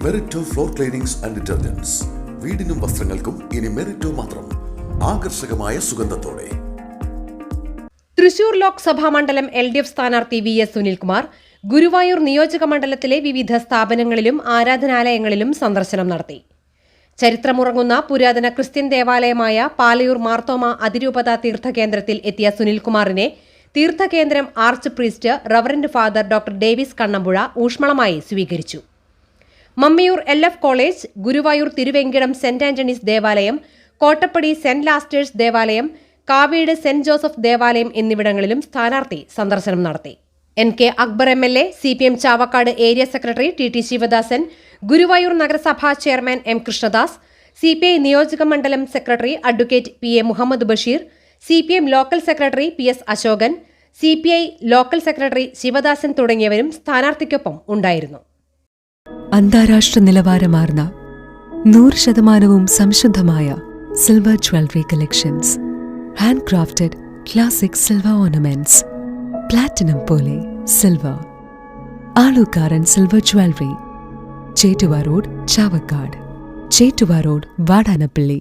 മെറിറ്റോ floor cleanings and detergents. വീടിനും വസ്ത്രങ്ങൾക്കും ഇനി മെറിറ്റോ മാത്രം. ആകർഷകമായ സുഗന്ധത്തോടെ. തൃശൂർ ലോക്സഭാ മണ്ഡലം LDF സ്ഥാനാർത്ഥി VS സുനിൽകുമാർ ഗുരുവായൂർ നിയോജക മണ്ഡലത്തിലെ വിവിധ സ്ഥാപനങ്ങളിലും ആരാധനാലയങ്ങളിലും സന്ദർശനം നടത്തി. ചരിത്രമുറങ്ങുന്ന പുരാതന ക്രിസ്ത്യൻ ദേവാലയമായ പാലയൂർ മാർത്തോമ അതിരൂപത തീർത്ഥകേന്ദ്രത്തിൽ എത്തിയ സുനിൽകുമാറിനെ തീർത്ഥകേന്ദ്രം arch priest reverend father doctor Davis Kannampuzha ഊഷ്മളമായി സ്വീകരിച്ചു. Mammiyur LF college, Guruvayur Thiruvenkitam saint Antony's ദേവാലയം, കോട്ടപ്പടി സെന്റ് ലാസ്റ്റേഴ്സ് ദേവാലയം, കാവീട് സെന്റ് ജോസഫ് ദേവാലയം എന്നിവിടങ്ങളിലും സ്ഥാനാർത്ഥി സന്ദർശനം നടത്തി. NK Akbar MLA, CPM Chavakkad area secretary TT Sivadasan, Guruvayur നഗരസഭാ ചെയർമാൻ M കൃഷ്ണദാസ്, CPI നിയോജക മണ്ഡലം സെക്രട്ടറി advocate PA Muhammad Basheer, CPM local secretary PS Asokan, CPI local secretary Sivadasan തുടങ്ങിയവരും സ്ഥാനാർത്ഥിക്കൊപ്പം ഉണ്ടായിരുന്നു. അന്താരാഷ്ട്ര നിലവാരമാർന്ന 100% സംശുദ്ധമായ silver jewellery collections, handcrafted classic silver ornaments, platinum പോലെ silver, Alukkaran silver jewellery, Chettuva road Chavakkad, Chettuva road Vadanappally.